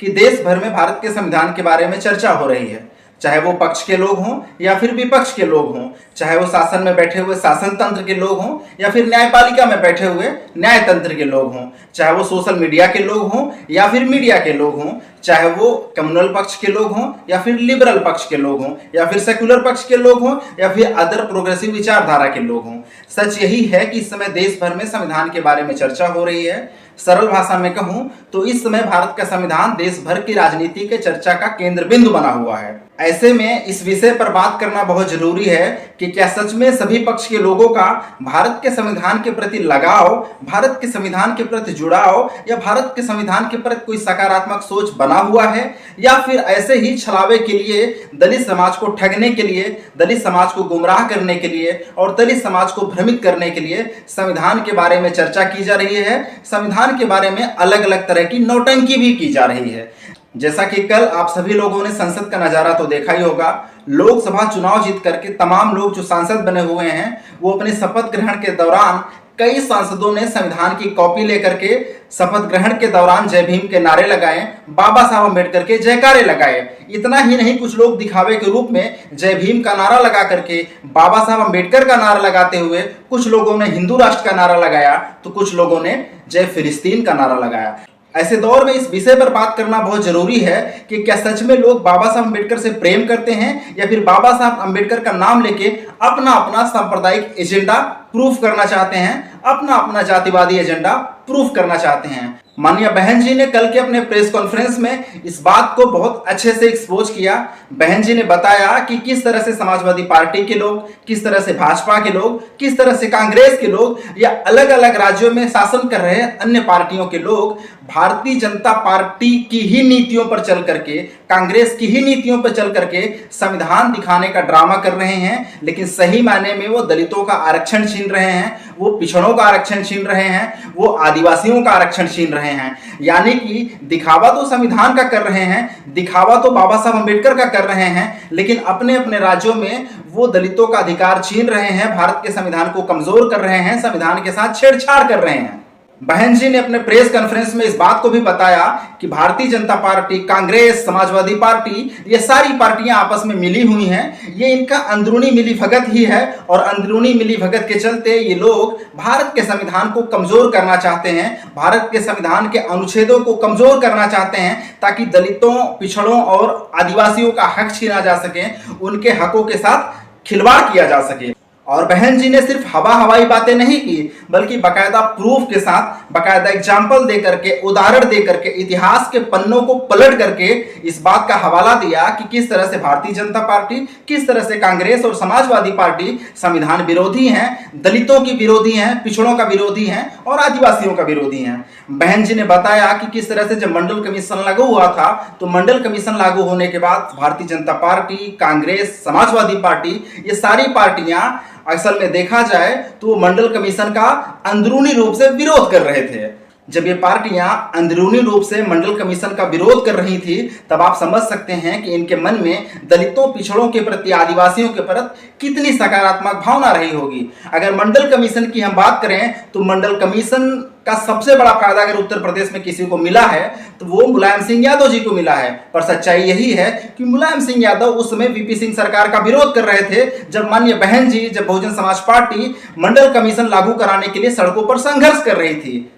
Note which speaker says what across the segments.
Speaker 1: कि देश भर में भारत के संविधान के बारे में चर्चा हो रही है, चाहे वो पक्ष के लोग हों या फिर विपक्ष के लोग हों, चाहे वो शासन में बैठे हुए शासन तंत्र के लोग हों या फिर न्यायपालिका में बैठे हुए न्याय तंत्र के लोग हों, चाहे वो सोशल मीडिया के लोग हों या फिर मीडिया के लोग हों, चाहे वो कम्युनल पक्ष के लोग हों या फिर लिबरल पक्ष के लोग हों या फिर सेक्युलर पक्ष के लोग हों या फिर अदर प्रोग्रेसिव विचारधारा के लोग हों। सच यही है कि इस समय देश भर में संविधान के बारे में चर्चा हो रही है। सरल भाषा में कहूं तो इस समय भारत का संविधान देश भर की राजनीति के चर्चा का केंद्र बिंदु बना हुआ है। ऐसे में इस विषय पर बात करना बहुत जरूरी है कि क्या सच में सभी पक्ष के लोगों का भारत के संविधान के प्रति लगाव, भारत के संविधान के प्रति जुड़ाव या भारत के संविधान के प्रति कोई सकारात्मक सोच बना हुआ है, या फिर ऐसे ही छलावे के लिए, दलित समाज को ठगने के लिए, दलित समाज को गुमराह करने के लिए और दलित समाज को भ्रमित करने के लिए संविधान के बारे में चर्चा की जा रही है। संविधान के बारे में अलग अलग तरह की नौटंकी भी की जा रही है। जैसा कि कल आप सभी लोगों ने संसद का नजारा तो देखा ही होगा। लोकसभा चुनाव जीत करके तमाम लोग जो सांसद बने हुए हैं वो अपने शपथ ग्रहण के दौरान कई सांसदों ने संविधान की कॉपी लेकर के शपथ ग्रहण के दौरान जय भीम के नारे लगाए, बाबा साहब अम्बेडकर के जयकारे लगाए। इतना ही नहीं, कुछ लोग दिखावे के रूप में जय भीम का नारा लगा करके, बाबा साहब अम्बेडकर का नारा लगाते हुए कुछ लोगों ने हिंदू राष्ट्र का नारा लगाया तो कुछ लोगों ने जय फिलिस्तीन का नारा लगाया। ऐसे दौर में इस विषय पर बात करना बहुत जरूरी है कि क्या सच में लोग बाबा साहब अम्बेडकर से प्रेम करते हैं या फिर बाबा साहब अम्बेडकर का नाम लेके अपना अपना सांप्रदायिक एजेंडा प्रूफ करना चाहते हैं, अपना अपना जातिवादी एजेंडा प्रूफ करना चाहते हैं। माननीय बहन जी ने कल के अपने प्रेस कॉन्फ्रेंस में इस बात को बहुत अच्छे से एक्सपोज किया। बहन जी ने बताया कि किस तरह से समाजवादी पार्टी के लोग, किस तरह से भाजपा के लोग, किस तरह से कांग्रेस के लोग या अलग अलग राज्यों में शासन कर रहे अन्य पार्टियों के लोग भारतीय जनता पार्टी की ही नीतियों पर चल करके, कांग्रेस की ही नीतियों पर चल करके संविधान दिखाने का ड्रामा कर रहे हैं। लेकिन सही मायने में वो दलितों का आरक्षण छीन रहे हैं, वो पिछड़ों का आरक्षण छीन रहे हैं, वो आदिवासियों का आरक्षण छीन रहे हैं। यानी कि दिखावा तो संविधान का कर रहे हैं, दिखावा तो बाबा साहब अम्बेडकर का कर रहे हैं, लेकिन अपने अपने राज्यों में वो दलितों का अधिकार छीन रहे हैं, भारत के संविधान को कमजोर कर रहे हैं, संविधान के साथ छेड़छाड़ कर रहे हैं। बहन जी ने अपने प्रेस कॉन्फ्रेंस में इस बात को भी बताया कि भारतीय जनता पार्टी, कांग्रेस, समाजवादी पार्टी, ये सारी पार्टियां आपस में मिली हुई हैं। ये इनका अंदरूनी मिलीभगत ही है और अंदरूनी मिलीभगत के चलते ये लोग भारत के संविधान को कमजोर करना चाहते हैं, भारत के संविधान के अनुच्छेदों को कमजोर करना चाहते हैं ताकि दलितों, पिछड़ों और आदिवासियों का हक छीना जा सके, उनके हकों के साथ खिलवाड़ किया जा सके। और बहन जी ने सिर्फ हवाई बातें नहीं की, बल्कि बाकायदा प्रूफ के साथ, बाकायदा एग्जाम्पल दे करके, उदाहरण दे करके, इतिहास के पन्नों को पलट करके इस बात का हवाला दिया कि किस तरह से भारतीय जनता पार्टी, किस तरह से कांग्रेस और समाजवादी पार्टी संविधान विरोधी हैं, दलितों की विरोधी हैं, पिछड़ों का विरोधी हैं और आदिवासियों का विरोधी हैं। बहन जी ने बताया कि किस तरह से जब मंडल कमीशन लागू हुआ था तो मंडल कमीशन लागू होने के बाद भारतीय जनता पार्टी, कांग्रेस, समाजवादी पार्टी, ये सारी पार्टियां असल में देखा जाए तो मंडल कमीशन का अंदरूनी रूप से विरोध कर रहे थे। जब ये पार्टियां अंदरूनी रूप से मंडल कमीशन का विरोध कर रही थी तब आप समझ सकते हैं कि इनके मन में दलितों, पिछड़ों के प्रति, आदिवासियों के प्रति कितनी सकारात्मक भावना रही होगी। अगर मंडल कमीशन की हम बात करें तो मंडल कमीशन का सबसे बड़ा फायदा अगर उत्तर प्रदेश में किसी को मिला है तो वो मुलायम सिंह यादव जी को मिला है। पर सच्चाई यही है कि मुलायम सिंह यादव उस समय वीपी सिंह सरकार का विरोध कर रहे थे जब माननीय बहन जी, जब बहुजन समाज पार्टी मंडल कमीशन लागू कराने के लिए सड़कों पर संघर्ष कर रही थी।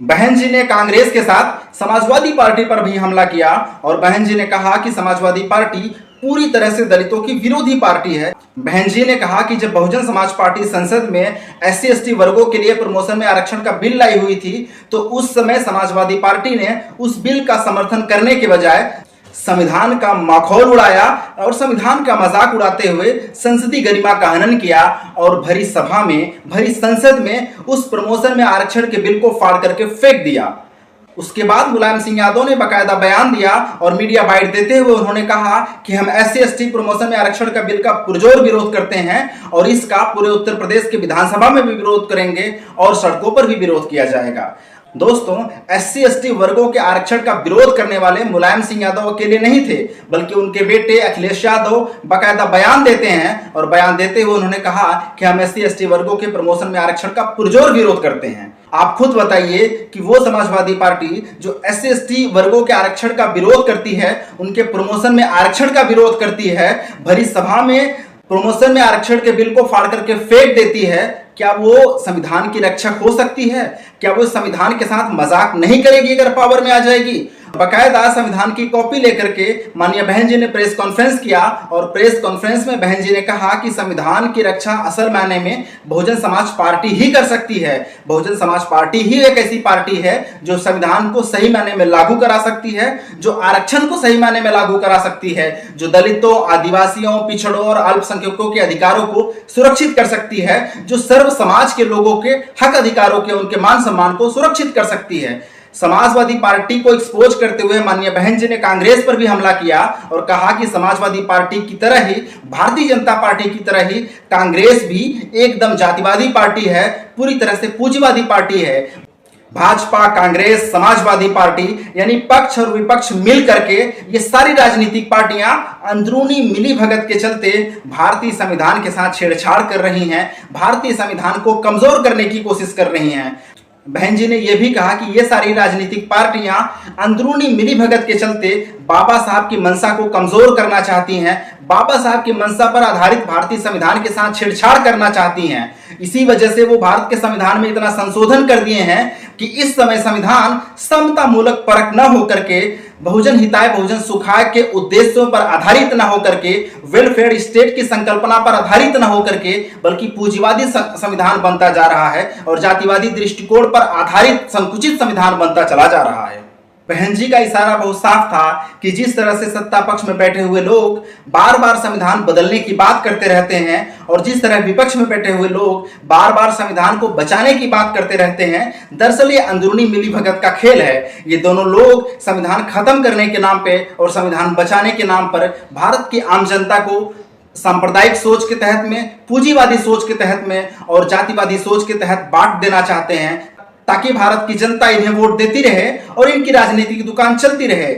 Speaker 1: बहन जी ने कांग्रेस के साथ समाजवादी पार्टी पर भी हमला किया और बहन जी ने कहा कि समाजवादी पार्टी पूरी तरह से दलितों की विरोधी पार्टी है। बहन जी ने कहा कि जब बहुजन समाज पार्टी संसद में SC/ST वर्गों के लिए प्रमोशन में आरक्षण का बिल लाई हुई थी तो उस समय समाजवादी पार्टी ने उस बिल का समर्थन करने के बजाय संविधान का मखौल उड़ाया और संविधान का मजाक उड़ाते हुए संसदीय गरिमा का हनन किया और भरी सभा में, भरी संसद में उस प्रमोशन में आरक्षण के बिल को फाड़ करके फेंक दिया। उसके बाद मुलायम सिंह यादव ने बाकायदा बयान दिया और मीडिया बाइट देते हुए उन्होंने कहा कि हम SC/ST प्रमोशन में आरक्षण का बिल का पुरजोर विरोध करते हैं और इसका पूरे उत्तर प्रदेश के विधानसभा में भी विरोध करेंगे और सड़कों पर भी विरोध किया जाएगा। दोस्तों, SC/ST वर्गों के आरक्षण का विरोध करने वाले मुलायम सिंह यादव अकेले नहीं थे, बल्कि उनके बेटे अखिलेश यादव बाकायदा बयान देते हैं और बयान देते हुए उन्होंने कहा कि हम SC/ST वर्गों के प्रमोशन में आरक्षण का पुरजोर विरोध करते हैं। आप खुद बताइए कि वो समाजवादी पार्टी जो SC/ST वर्गों के आरक्षण का विरोध करती है, उनके प्रमोशन में आरक्षण का विरोध करती है, भरी सभा में प्रमोशन में आरक्षण के बिल को फाड़ करके फेंक देती है, क्या वो संविधान की रक्षक हो सकती है? क्या वो संविधान के साथ मजाक नहीं करेगी अगर पावर में आ जाएगी? बकायदा संविधान की कॉपी लेकर के माननीय बहन जी ने प्रेस कॉन्फ्रेंस किया और प्रेस कॉन्फ्रेंस में बहन जी ने कहा कि संविधान की रक्षा असल मायने में बहुजन समाज पार्टी ही कर सकती है। बहुजन समाज पार्टी ही एक ऐसी पार्टी है जो संविधान को सही मायने में लागू करा सकती है, जो आरक्षण को सही मायने में लागू करा सकती है, जो दलितों, आदिवासियों, पिछड़ों और अल्पसंख्यकों के अधिकारों को सुरक्षित कर सकती है, जो सर्व समाज के लोगों के हक अधिकारों के, उनके मान सम्मान को सुरक्षित कर सकती है। समाजवादी पार्टी को एक्सपोज करते हुए माननीय बहन जी ने कांग्रेस पर भी हमला किया और कहा कि समाजवादी पार्टी की तरह ही, भारतीय जनता पार्टी की तरह ही कांग्रेस भी एकदम जातिवादी पार्टी है, पूरी तरह से पूंजीवादी पार्टी है। भाजपा, कांग्रेस, समाजवादी पार्टी यानी पक्ष और विपक्ष मिल करके ये सारी राजनीतिक पार्टियां अंदरूनी मिलीभगत के चलते भारतीय संविधान के साथ छेड़छाड़ कर रही हैं, भारतीय संविधान को कमजोर करने की कोशिश कर रही हैं। बहन जी ने यह भी कहा कि ये सारी राजनीतिक पार्टियां अंदरूनी मिलीभगत के चलते बाबा साहब की मंशा को कमजोर करना चाहती हैं, बाबा साहब की मंशा पर आधारित भारतीय संविधान के साथ छेड़छाड़ करना चाहती हैं। इसी वजह से वो भारत के संविधान में इतना संशोधन कर दिए हैं कि इस समय संविधान समता मूलक परक न होकर के, बहुजन हिताय बहुजन सुखाय के उद्देश्यों पर आधारित न होकर के, वेलफेयर स्टेट की संकल्पना पर आधारित न होकर के, बल्कि पूंजीवादी संविधान बनता जा रहा है और जातिवादी दृष्टिकोण पर आधारित संकुचित संविधान बनता चला जा रहा है। बहन जी का इशारा बहुत साफ था कि जिस तरह से सत्ता पक्ष में बैठे हुए लोग बार बार संविधान बदलने की बात करते रहते हैं और जिस तरह विपक्ष में बैठे हुए लोग बार बार संविधान को बचाने की बात करते रहते हैं, दरअसल ये अंदरूनी मिलीभगत का खेल है। ये दोनों लोग संविधान खत्म करने के नाम पे और संविधान बचाने के नाम पर भारत की आम जनता को सांप्रदायिक सोच के तहत में, पूंजीवादी सोच के तहत में और जातिवादी सोच के तहत बांट देना चाहते हैं, ताकि भारत की जनता इन्हें वोट देती रहे और इनकी राजनीति की दुकान चलती रहे।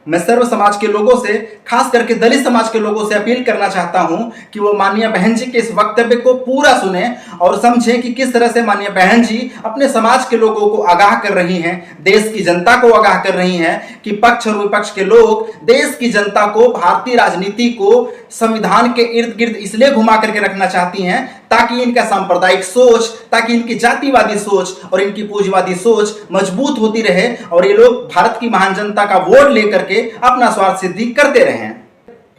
Speaker 1: मैं सर्व समाज के लोगों से, खास करके दलित समाज के लोगों से अपील करना चाहता हूं कि वो माननीय बहन जी के इस वक्तव्य को पूरा सुने और समझें कि किस तरह से माननीय बहन जी अपने समाज के लोगों को आगाह कर रही हैं, देश की जनता को आगाह कर रही हैं कि पक्ष और विपक्ष के लोग देश की जनता को, भारतीय राजनीति को संविधान के इर्द गिर्द इसलिए घुमा करके रखना चाहती हैं ताकि इनका सांप्रदायिक सोच, ताकि इनकी जातिवादी सोच और इनकी पूंजीवादी सोच मजबूत होती रहे और ये लोग भारत की महान जनता का वोट लेकर के अपना स्वार्थ सिद्धि करते रहे।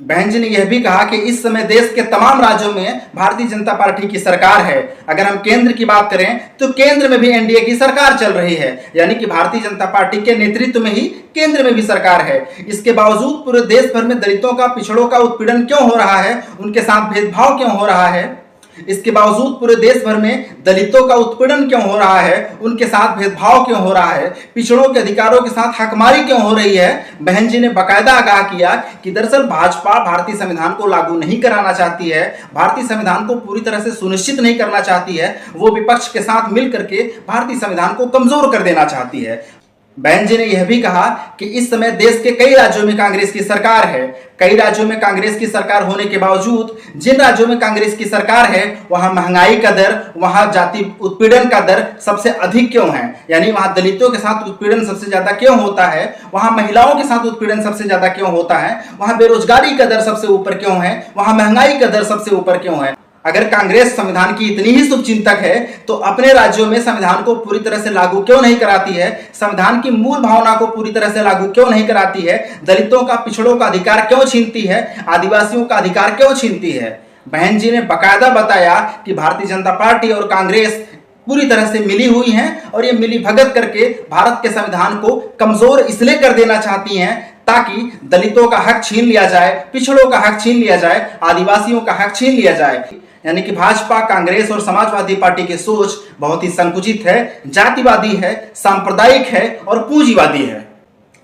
Speaker 1: बहन जी ने यह भी कहा कि इस समय देश के तमाम राज्यों में भारतीय जनता पार्टी की सरकार है। अगर हम केंद्र की बात करें तो केंद्र में भी एनडीए की सरकार चल रही है, यानी कि भारतीय जनता पार्टी के नेतृत्व में ही केंद्र में भी सरकार है। इसके बावजूद पूरे देश भर में दलितों का, पिछड़ों का उत्पीड़न क्यों हो रहा है, उनके साथ भेदभाव क्यों हो रहा है? इसके बावजूद पूरे देश भर में दलितों का उत्पीड़न क्यों हो रहा है, उनके साथ भेदभाव क्यों हो रहा है, पिछड़ों के अधिकारों के साथ हकमारी क्यों हो रही है? बहन जी ने बाकायदा आगाह किया कि दरअसल भाजपा भारतीय संविधान को लागू नहीं कराना चाहती है, भारतीय संविधान को पूरी तरह से सुनिश्चित नहीं करना चाहती है, वो विपक्ष के साथ मिलकर के भारतीय संविधान को कमजोर कर देना चाहती है। बहन जी ने यह भी कहा कि इस समय देश के कई राज्यों में कांग्रेस की सरकार है। कई राज्यों में कांग्रेस की सरकार होने के बावजूद जिन राज्यों में कांग्रेस की सरकार है वहां महंगाई का दर, वहां जाति उत्पीड़न का दर सबसे अधिक क्यों है? यानी वहां दलितों के साथ उत्पीड़न सबसे ज्यादा क्यों होता है, वहां महिलाओं के साथ उत्पीड़न सबसे ज्यादा क्यों होता है, वहां बेरोजगारी का दर सबसे ऊपर क्यों है, वहां महंगाई का दर सबसे ऊपर क्यों है? अगर कांग्रेस संविधान की इतनी ही शुभचिंतक है तो अपने राज्यों में संविधान को पूरी तरह से लागू क्यों नहीं कराती है? संविधान की मूल भावना को पूरी तरह से लागू क्यों नहीं कराती है? दलितों का, पिछड़ों का अधिकार क्यों छीनती है? आदिवासियों का अधिकार क्यों छीनती है? बहन जी ने बाकायदा बताया कि भारतीय जनता पार्टी और कांग्रेस पूरी तरह से मिली हुई हैं और ये मिली भगत करके भारत के संविधान को कमजोर इसलिए कर देना चाहती हैं ताकि दलितों का हक छीन लिया जाए, पिछड़ों का हक छीन लिया जाए, आदिवासियों का हक छीन लिया जाए। यानी कि भाजपा, कांग्रेस और समाजवादी पार्टी की सोच बहुत ही संकुचित है, जातिवादी है, सांप्रदायिक है और पूंजीवादी है।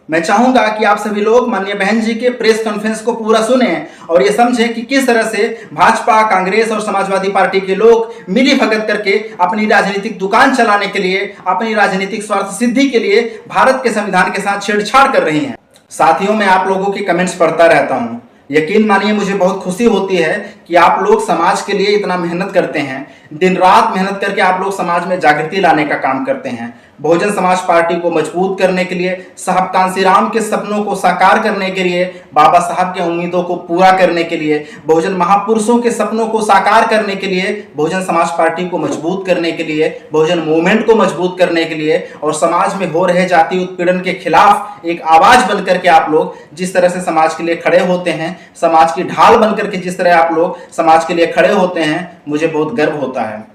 Speaker 1: मैं चाहूंगा कि आप सभी लोग माननीय बहन जी के प्रेस कॉन्फ्रेंस को पूरा सुने और ये समझें कि किस तरह से भाजपा, कांग्रेस और समाजवादी पार्टी के लोग मिली भगत करके अपनी राजनीतिक दुकान चलाने के लिए, अपनी राजनीतिक स्वार्थ सिद्धि के लिए भारत के संविधान के साथ छेड़छाड़ कर रही हैं। साथियों, मैं आप लोगों के कमेंट्स पढ़ता रहता हूं। यकीन मानिए मुझे बहुत खुशी होती है कि आप लोग समाज के लिए इतना मेहनत करते हैं, दिन रात मेहनत करके आप लोग समाज में जागृति लाने का काम करते हैं। बहुजन समाज पार्टी को मजबूत करने के लिए, साहब कांशीराम के सपनों को साकार करने के लिए, बाबा साहब के उम्मीदों को पूरा करने के लिए, बहुजन महापुरुषों के सपनों को साकार करने के लिए, बहुजन समाज पार्टी को मजबूत करने के लिए, बहुजन मूवमेंट को मजबूत करने के लिए और समाज में हो रहे जाति उत्पीड़न के खिलाफ एक आवाज बनकर के आप लोग जिस तरह से समाज के लिए खड़े होते हैं, समाज की ढाल बनकर के जिस तरह आप लोग समाज के लिए खड़े होते हैं, मुझे बहुत गर्व होता है।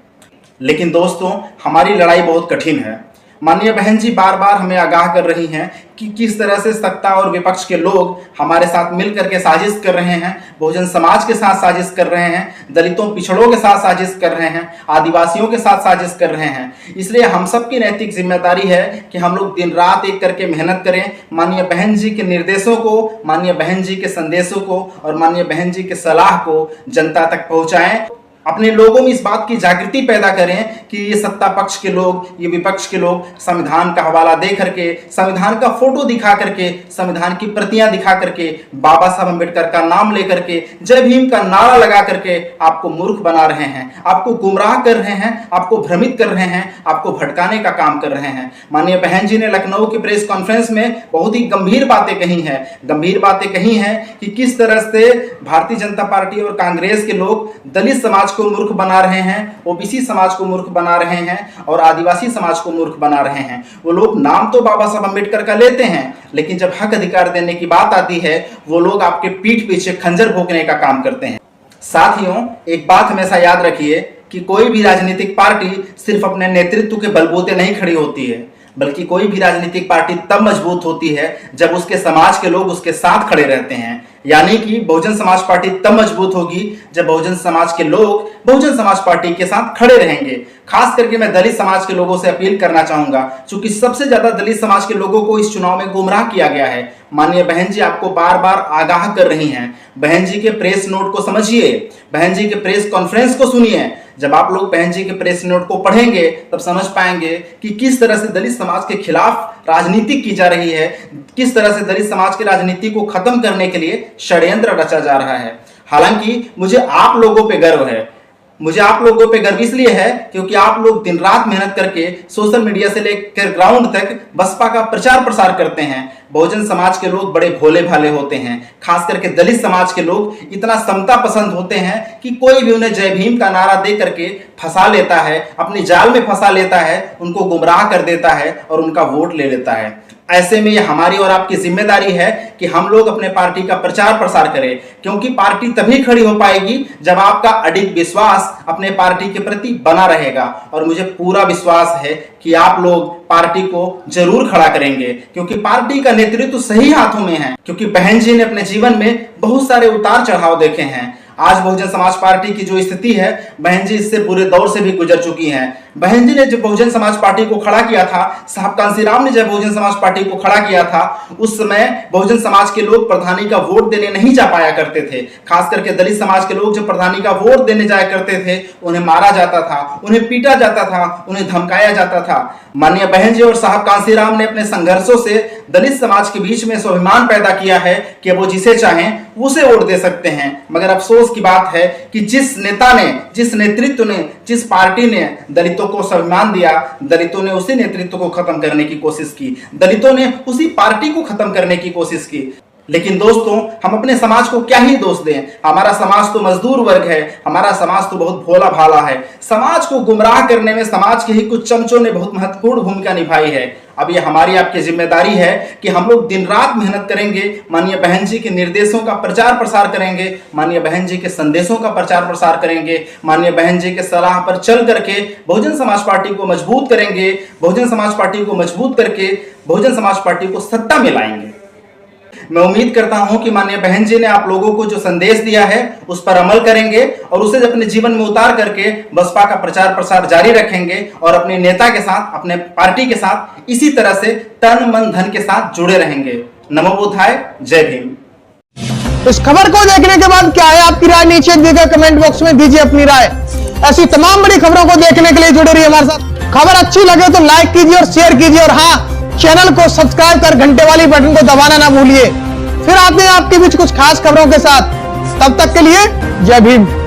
Speaker 1: लेकिन दोस्तों, हमारी लड़ाई बहुत कठिन है। माननीय बहन जी बार बार हमें आगाह कर रही हैं कि किस तरह से सत्ता और विपक्ष के लोग हमारे साथ मिलकर के साजिश कर रहे हैं, बहुजन समाज के साथ साजिश कर रहे हैं, दलितों पिछड़ों के साथ साजिश कर रहे हैं, आदिवासियों के साथ साजिश कर रहे हैं। इसलिए हम सबकी नैतिक जिम्मेदारी है कि हम लोग दिन रात एक करके मेहनत करें, माननीय बहन जी के निर्देशों को, माननीय बहन जी के संदेशों को और माननीय बहन जी के सलाह को जनता तक पहुंचाएं। अपने लोगों में इस बात की जागृति पैदा करें कि ये सत्ता पक्ष के लोग, ये विपक्ष के लोग संविधान का हवाला दे करके, संविधान का फोटो दिखा करके, संविधान की प्रतियां दिखा करके, बाबा साहब अम्बेडकर का नाम लेकर के, जय भीम का नारा लगा करके आपको मूर्ख बना रहे हैं, आपको गुमराह कर रहे हैं, आपको भ्रमित कर रहे हैं, आपको भटकाने का काम कर रहे हैं। माननीय बहन जी ने लखनऊ की प्रेस कॉन्फ्रेंस में बहुत ही गंभीर बातें कही हैं, गंभीर बातें कही हैं कि किस तरह से भारतीय जनता पार्टी और कांग्रेस के लोग दलित समाज को मूर्ख बना रहे हैं, ओबीसी समाज को मूर्ख बना रहे हैं और आदिवासी समाज को मूर्ख बना रहे हैं। वो लोग नाम तो बाबा साहब अम्बेडकर का लेते हैं, लेकिन जब हक अधिकार देने की बात आती है, वो लोग आपके पीठ पीछे खंजर भोंकने का काम करते हैं। साथियों, एक बात हमेशा याद रखिए कि कोई भी राजनीतिक पार्टी सिर्फ अपने नेतृत्व के बलबूते नहीं खड़ी होती है, बल्कि कोई भी राजनीतिक पार्टी तब मजबूत होती है जब उसके समाज के लोग उसके साथ खड़े रहते हैं। यानी कि बहुजन समाज पार्टी तब मजबूत होगी जब बहुजन समाज के लोग बहुजन समाज पार्टी के साथ खड़े रहेंगे। खास करके मैं दलित समाज के लोगों से अपील करना चाहूंगा, क्योंकि सबसे ज्यादा दलित समाज के लोगों को इस चुनाव में गुमराह किया गया है। माननीय बहन जी आपको बार बार आगाह कर रही हैं। बहन जी के प्रेस नोट को समझिए, बहन जी के प्रेस कॉन्फ्रेंस को सुनिए। जब आप लोग बहन जी के प्रेस नोट को पढ़ेंगे तब समझ पाएंगे कि किस तरह से दलित समाज के खिलाफ राजनीति की जा रही है, किस तरह से दलित समाज की राजनीति को खत्म करने के लिए षड्यंत्र रचा जा रहा है। हालांकि मुझे आप लोगों पे गर्व है, मुझे आप लोगों पे गर्व इसलिए है क्योंकि आप लोग दिन रात मेहनत करके सोशल मीडिया से लेकर ग्राउंड तक बसपा का प्रचार प्रसार करते हैं। बहुजन समाज के लोग बड़े भोले भाले होते हैं, खास करके दलित समाज के लोग इतना समता पसंद होते हैं कि कोई भी उन्हें जय भीम का नारा दे करके फंसा लेता है, अपनी जाल में फंसा लेता है, उनको गुमराह कर देता है और उनका वोट ले लेता है। ऐसे में ये हमारी और आपकी जिम्मेदारी है कि हम लोग अपने पार्टी का प्रचार प्रसार करें, क्योंकि पार्टी तभी खड़ी हो पाएगी जब आपका अडिग विश्वास अपने पार्टी के प्रति बना रहेगा। और मुझे पूरा विश्वास है कि आप लोग पार्टी को जरूर खड़ा करेंगे, क्योंकि पार्टी का नेतृत्व सही हाथों में है। क्योंकि बहन जी ने अपने जीवन में बहुत सारे उतार चढ़ाव देखे हैं। आज बहुजन समाज पार्टी की जो स्थिति है, बहन जी इससे पूरे दौर से भी गुजर चुकी हैं। बहन जी ने जब बहुजन समाज पार्टी को खड़ा किया था, साहब कांशीराम ने जब बहुजन समाज पार्टी को खड़ा किया था, उस समय बहुजन समाज के लोग प्रधानी का वोट देने नहीं जा पाया करते थे। खास करके दलित समाज के लोग जब प्रधानी का वोट देने जाया करते थे, उन्हें मारा जाता था, उन्हें पीटा जाता था, उन्हें धमकाया जाता था। माननीय बहन जी और साहब कांशीराम ने अपने संघर्षों से दलित समाज के बीच में स्वाभिमान पैदा किया है कि वो जिसे चाहें उसे वोट दे सकते हैं। मगर अफसोस की बात है कि जिस नेता ने, जिस नेतृत्व ने, जिस पार्टी ने दलितों को स्वाभिमान दिया, दलितों ने उसी नेतृत्व को खत्म करने की कोशिश की, दलितों ने उसी पार्टी को खत्म करने की कोशिश की। लेकिन दोस्तों, हम अपने समाज को क्या ही दोष दें। हमारा समाज तो मजदूर वर्ग है, हमारा समाज तो बहुत भोला भाला है। समाज को गुमराह करने में समाज के ही कुछ चमचों ने बहुत महत्वपूर्ण भूमिका निभाई है। अब ये हमारी आपकी जिम्मेदारी है कि हम लोग दिन रात मेहनत करेंगे, माननीय बहन जी के निर्देशों का प्रचार प्रसार करेंगे, माननीय बहन जी के संदेशों का प्रचार प्रसार करेंगे, माननीय बहन जी के सलाह पर चल करके बहुजन समाज पार्टी को मजबूत करेंगे, बहुजन समाज पार्टी को मजबूत करके बहुजन समाज पार्टी को सत्ता में लाएंगे। मैं उम्मीद करता हूं कि माननीय बहन जी ने आप लोगों को जो संदेश दिया है उस पर अमल करेंगे और उसे अपने जीवन में उतार करके बसपा का प्रचार प्रसार जारी रखेंगे और अपने नेता के साथ, अपने पार्टी के साथ इसी तरह से तन मन धन के साथ जुड़े रहेंगे। नमो बुद्धाय, जय भीम।
Speaker 2: इस खबर को देखने के बाद क्या है आपकी राय, नीचे दिए गए कमेंट बॉक्स में दीजिए अपनी राय। ऐसी तमाम बड़ी खबरों को देखने के लिए जुड़े रहिए हमारे साथ। खबर अच्छी लगे तो लाइक कीजिए और शेयर कीजिए और हाँ, चैनल को सब्सक्राइब कर घंटे वाली बटन को दबाना ना भूलिए। फिर आते हैं आपके बीच कुछ खास खबरों के साथ। तब तक के लिए जय भीम।